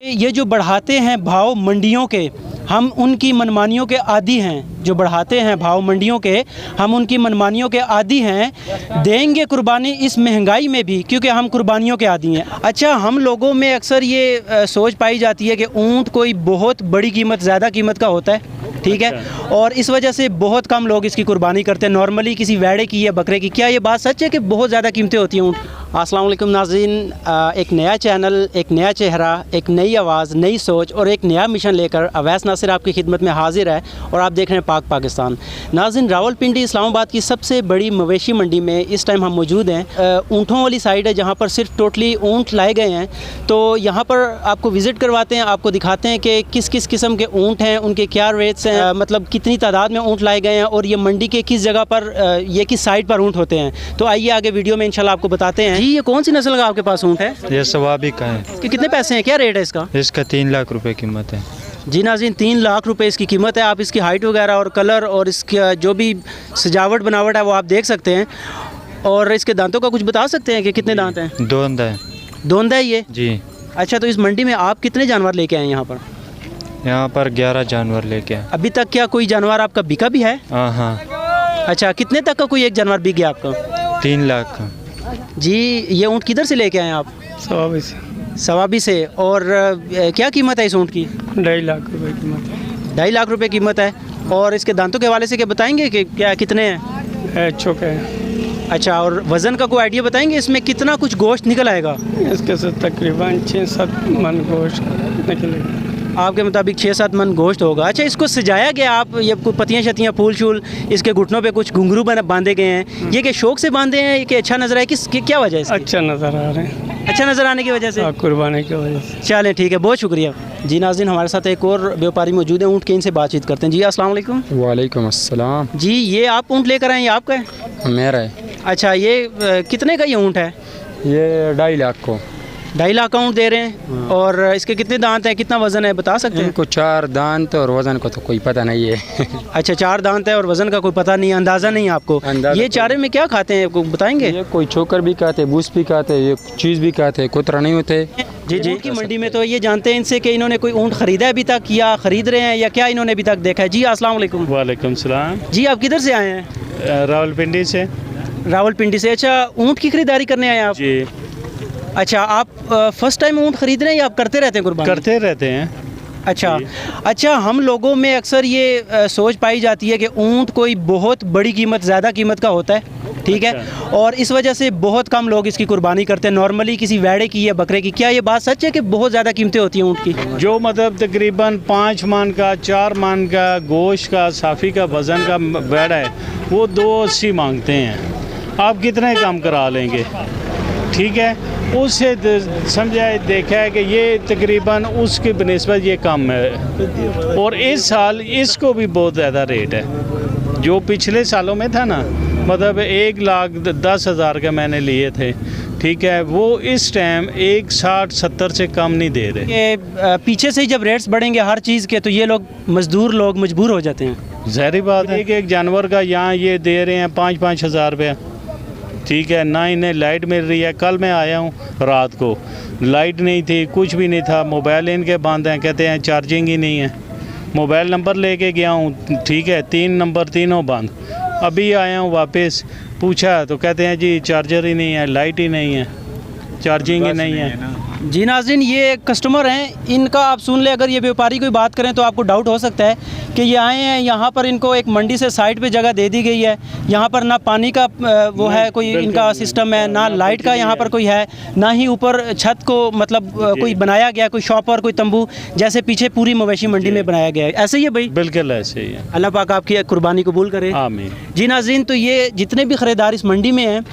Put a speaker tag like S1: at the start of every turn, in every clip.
S1: ये जो बढ़ाते हैं भाव मंडियों के, हम उनकी मनमानियों के आदी हैं। जो बढ़ाते हैं भाव मंडियों के, हम उनकी मनमानियों के आदी हैं। देंगे कुर्बानी इस महंगाई में भी, क्योंकि हम कुर्बानियों के आदी हैं। अच्छा, हम लोगों में अक्सर ये सोच पाई जाती है कि ऊँट कोई बहुत बड़ी कीमत, ज़्यादा कीमत का होता है, ठीक है, और इस वजह से बहुत कम लोग इसकी कुर्बानी करते हैं, नॉर्मली किसी वेड़े की या बकरे की। क्या ये बात सच है कि बहुत ज़्यादा कीमतें होती हैं ऊँट? अस्सलाम वालेकुम नाज़रीन, एक नया चैनल, एक नया चेहरा, एक नई आवाज़, नई सोच और एक नया मिशन लेकर अवैस नासिर आपकी खिदमत में हाजिर है और आप देख रहे हैं पाक पाकिस्तान। नाज़रीन, रावलपिंडी इस्लामाबाद की सबसे बड़ी मवेशी मंडी में इस टाइम हम मौजूद हैं। ऊँटों वाली साइड है जहाँ पर सिर्फ टोटली ऊँट लाए गए हैं। तो यहाँ पर आपको विज़िट करवाते हैं, आपको दिखाते हैं कि किस किस किस्म के ऊँट हैं, उनके क्या रेट्स हैं, मतलब कितनी तादाद में ऊँट लाए गए हैं और ये मंडी के किस जगह पर, ये किस साइड पर ऊँट होते हैं। तो आइए आगे वीडियो में इंशाल्लाह आपको बताते हैं। जी, ये कौन सी नस्ल का आपके पास ऊँट है?
S2: ये सवाबी का है।
S1: इसके कितने पैसे हैं, क्या रेट है इसका?
S2: इसका 3 लाख रुपए कीमत है।
S1: जी नाज़रीन, 3 लाख रुपए इसकी कीमत है। आप इसकी हाइट वगैरह और कलर और इसका जो भी सजावट बनावट है वो आप देख सकते हैं। और इसके दांतों का कुछ बता सकते हैं कि कितने दांत हैं?
S2: 2 दांत है।
S1: 2 दांत है ये?
S2: जी।
S1: अच्छा, तो इस मंडी में आप कितने जानवर लेके आए यहाँ पर?
S2: यहाँ पर 11 जानवर लेके आए।
S1: अभी तक क्या कोई जानवर आपका बिका भी है?
S2: हाँ।
S1: अच्छा, कितने तक का कोई एक जानवर बिक गया आपका?
S2: 3 लाख का।
S1: जी, ये ऊँट किधर से लेके आए आप?
S3: सवाबी से।
S1: सवाबी से। और क्या कीमत है इस ऊँट की?
S3: 2.5 लाख रुपए कीमत है।
S1: 2.5 लाख रुपए कीमत है। और इसके दांतों के हवाले से क्या बताएंगे कि क्या कितने हैं?
S3: छोके है।
S1: अच्छा, और वज़न का कोई आइडिया बताएंगे, इसमें कितना कुछ गोश्त निकल आएगा?
S3: इसके से तकरीबन 6-7 मन गोश्त निकलेगा।
S1: आपके मुताबिक 6-7 मन गोश्त होगा। अच्छा, इसको सजाया गया, आप ये कोई पत्तियाँ शत्तियाँ, फूल शूल, इसके घुटनों पे कुछ घुंघरू बांधे गए हैं, ये कि शौक से बांधे हैं कि अच्छा नज़र आए, क्या वजह है?
S3: अच्छा नज़र आ रहे हैं।
S1: अच्छा नज़र आने की वजह से?
S3: कुर्बानी की वजह से।
S1: चलें, ठीक है, बहुत शुक्रिया। जी नाज़रीन, हमारे साथ एक और व्यापारी मौजूद हैं ऊँट के, इनसे बातचीत करते हैं। जी अस्सलाम वालेकुम।
S4: वालेकुम अस्सलाम।
S1: जी, ये आप ऊँट लेकर आए, ये आपका है?
S4: मेरा है।
S1: अच्छा, ये कितने का ये ऊँट है?
S4: ये 2.5 लाख को।
S1: 2.5 लाख का ऊँट दे रहे हैं। और इसके कितने दांत हैं, कितना वज़न है, बता सकते हैं?
S4: इनको 4 दांत और वज़न का तो कोई पता नहीं है।
S1: अच्छा, 4 दांत है और वज़न का कोई पता नहीं, अंदाज़ा नहीं आपको। ये चारे में क्या खाते हैं, आपको बताएंगे?
S4: ये कोई चोकर भी खाते, बूस भी खाते, ये चीज़ भी खाते, कोतरा नहीं होते।
S1: जी की मंडी में तो ये जानते हैं इनसे कि इन्होंने कोई ऊँट ख़रीदा है अभी तक, या ख़रीद रहे हैं, या क्या इन्होंने अभी तक देखा है? जी अस्सलाम वालेकुम।
S5: वालेकुम सलाम।
S1: जी, आप किधर से आए हैं?
S5: रावलपिंडी से।
S1: रावलपिंडी से। अच्छा, ऊँट की ख़रीदारी करने आए आप?
S5: जी।
S1: अच्छा, आप फर्स्ट टाइम ऊँट ख़रीद रहे हैं या आप करते रहते हैं कुर्बानी?
S5: करते रहते हैं।
S1: अच्छा, हम लोगों में अक्सर ये सोच पाई जाती है कि ऊँट कोई बहुत बड़ी कीमत, ज़्यादा कीमत का होता है, ठीक है, और इस वजह से बहुत कम लोग इसकी कुर्बानी करते हैं, नॉर्मली किसी वेड़े की या बकरे की। क्या ये बात सच है कि बहुत ज़्यादा कीमतें होती हैं ऊँट की?
S5: जो मतलब तकरीबन 5 मन का, 4 मन का गोश्त का, साफ़ी का वज़न का बेड़ा है, वो 280 मांगते हैं। आप कितने कम करा लेंगे? ठीक है, उससे समझा देखा है कि ये तकरीबन उसकी बनिस्बत ये कम है। और इस साल इसको भी बहुत ज़्यादा रेट है। जो पिछले सालों में था ना, मतलब 1,10,000 का मैंने लिए थे, ठीक है, वो इस टाइम 1,60-70 से कम नहीं दे रहे।
S1: ये पीछे से ही जब रेट्स बढ़ेंगे हर चीज़ के, तो ये लोग मजदूर लोग मजबूर हो जाते हैं।
S5: ज़ाहिर बात है कि एक जानवर का यहाँ ये दे रहे हैं 5-5 हज़ार रुपया, ठीक है ना। इन्हें लाइट मिल रही है। कल मैं आया हूँ रात को, लाइट नहीं थी, कुछ भी नहीं था, मोबाइल इनके बंद हैं, कहते हैं चार्जिंग ही नहीं है। मोबाइल नंबर लेके गया हूँ, ठीक है, 3 नंबर तीनों बंद। अभी आया हूँ वापस, पूछा तो कहते हैं जी चार्जर ही नहीं है, लाइट ही नहीं है, चार्जिंग ही नहीं है।
S1: जी नाज़रीन, ये कस्टमर हैं, इनका आप सुन ले, अगर ये व्यापारी कोई बात करें तो आपको डाउट हो सकता है कि ये आए हैं यहाँ पर, इनको एक मंडी से साइड पे जगह दे दी गई है, यहाँ पर ना पानी का वो है कोई इनका सिस्टम है, ना लाइट का यहाँ पर कोई है, ना ही ऊपर छत को मतलब कोई बनाया गया, कोई शॉपर, कोई तंबू, जैसे पीछे पूरी मवेशी मंडी में बनाया गया है। ऐसे ही है भाई?
S5: बिल्कुल ऐसे ही है।
S1: अल्लाह पाक आपकी कुर्बानी कबूल करे।
S5: आमीन।
S1: जी नाज़रीन, तो ये जितने भी ख़रीदार इस मंडी में हैं,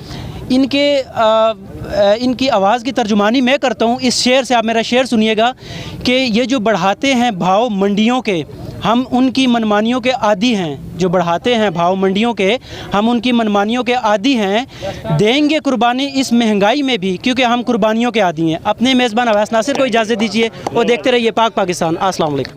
S1: इनकी आवाज़ की तर्जुमानी मैं करता हूँ इस शेर से। आप मेरा शेर सुनिएगा कि ये जो बढ़ाते हैं भाव मंडियों के, हम उनकी मनमानियों के आदी हैं। जो बढ़ाते हैं भाव मंडियों के, हम उनकी मनमानियों के आदी हैं। देंगे कुर्बानी इस महंगाई में भी, क्योंकि हम कुर्बानियों के आदी हैं। अपने मेज़बान अवैस नासिर को इजाज़त दीजिए और देखते रहिए पाक पाकिस्तान। अस्सलाम वालेकुम।